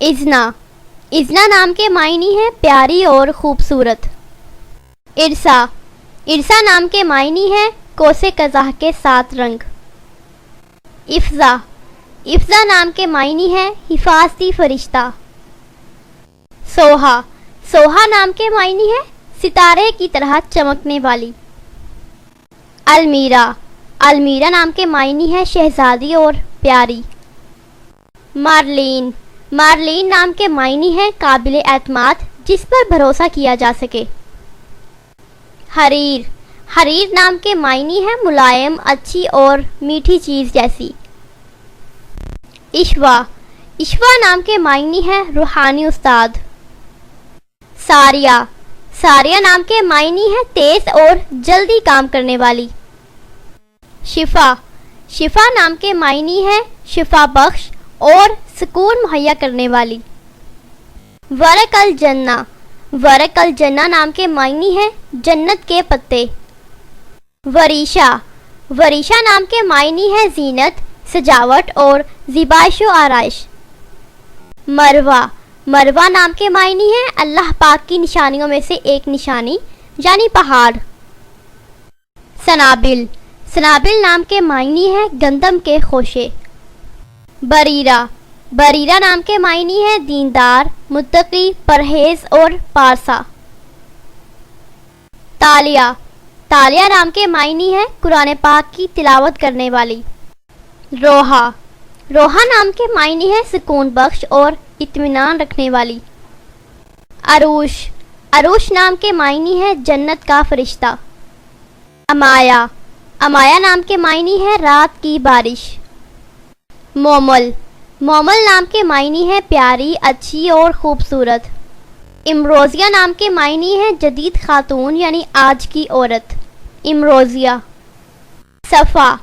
اذنا، اذنا نام کے معنی ہے پیاری اور خوبصورت۔ ارسا، ارسا نام کے معنی ہے کوسے قزح کے 7 رنگ۔ افزا، افزا نام کے معنی ہے حفاظتی فرشتہ۔ سوہا، سوہا نام کے معنی ہے ستارے کی طرح چمکنے والی۔ المیرا، المیرا نام کے معنی ہے شہزادی اور پیاری۔ مارلین، مارلین نام کے معنی ہے قابل اعتماد جس پر بھروسہ کیا جا سکے۔ حریر، حریر نام کے معنی ہے ملائم، اچھی اور میٹھی چیز جیسی۔ اشوا، اشوا نام کے معنی ہے روحانی استاد۔ ساریہ، ساریہ نام کے معنی ہے تیز اور جلدی کام کرنے والی۔ شفا، شفا نام کے معنی ہے شفا بخش اور سکون مہیا کرنے والی۔ ورق الجنہ، ورق الجنہ نام کے معنی ہے جنت کے پتے۔ وریشہ، وریشہ نام کے معنی ہے زینت، سجاوٹ اور زیبائش و آرائش۔ مروہ، مروہ نام کے معنی ہے اللہ پاک کی نشانیوں میں سے ایک نشانی یعنی پہاڑ۔ سنابل، سنابل نام کے معنی ہے گندم کے خوشے۔ بریرہ، بریرہ نام کے معنی ہے دیندار، متقی، پرہیز اور پارسا۔ تالیہ، تالیہ نام کے معنی ہے قرآن پاک کی تلاوت کرنے والی۔ روحا، روحا نام کے معنی ہے سکون بخش اور اطمینان رکھنے والی۔ عروش، عروش نام کے معنی ہے جنت کا فرشتہ۔ امایا، امایا نام کے معنی ہے رات کی بارش۔ مومل، مومل نام کے معنی ہے پیاری، اچھی اور خوبصورت۔ امروزیہ نام کے معنی ہے جدید خاتون یعنی آج کی عورت۔ امروزیہ۔ صفا،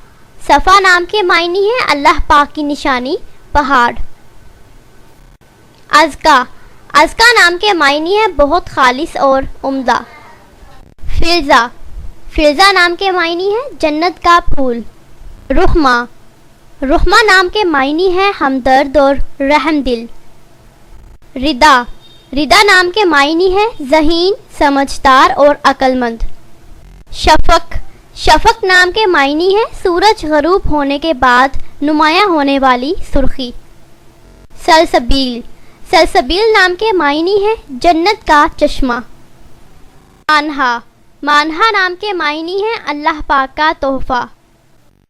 صفا نام کے معنی ہے اللہ پاک کی نشانی، پہاڑ۔ ازکا، ازکا نام کے معنی ہے بہت خالص اور عمدہ۔ فلزا، فلزا نام کے معنی ہے جنت کا پھول۔ رحمہ، رحمہ نام کے معنی ہے ہمدرد اور رحم دل۔ ردا، ردا نام کے معنی ہے ذہین، سمجھدار اور عقل مند۔ شفق، شفق نام کے معنی ہے سورج غروب ہونے کے بعد نمایاں ہونے والی سرخی۔ سلسبیل، سلسبیل نام کے معنی ہے جنت کا چشمہ۔ مانہا، مانہا نام کے معنی ہے اللہ پاک کا تحفہ۔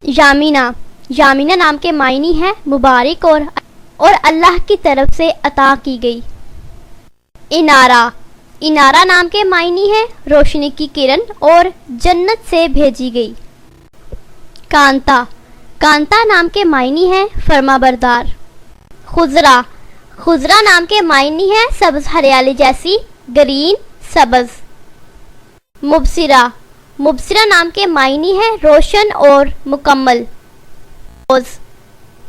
یامینہ، یامینہ نام کے معنی ہے مبارک اور اللہ کی طرف سے عطا کی گئی۔ انارہ، انارہ نام کے معنی ہے روشنی کی کرن اور جنت سے بھیجی گئی۔ کانتا، کانتا نام کے معنی ہے فرما بردار۔ خضرا، خضرا نام کے معنی ہے سبز ہریالی جیسی، گرین، سبز۔ مبصرہ، مبصرہ نام کے معنی ہے روشن اور مکمل۔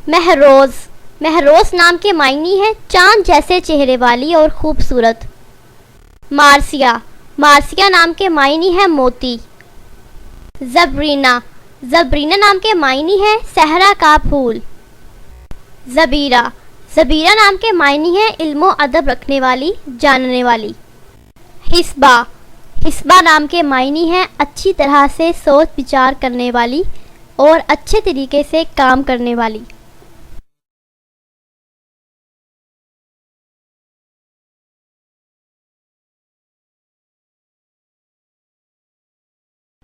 مہروز، مہروز نام کے معنی ہے چاند جیسے چہرے والی اور خوبصورت۔ مارسیہ، مارسیہ نام کے معنی ہے موتی۔ زبرینہ، زبرینہ نام کے معنی ہے صحرا کا پھول۔ زبیرہ، زبیرہ نام کے معنی ہے علم و ادب رکھنے والی، جاننے والی۔ حسبہ، حسبہ نام کے معنی ہے اچھی طرح سے سوچ بچار کرنے والی اور اچھے طریقے سے کام کرنے والی۔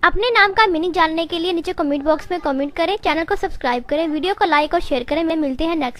اپنے نام کا میننگ جاننے کے لیے نیچے کمنٹ باکس میں کمنٹ کریں، چینل کو سبسکرائب کریں، ویڈیو کو لائک اور شیئر کریں۔ ملتے ہیں نیکسٹ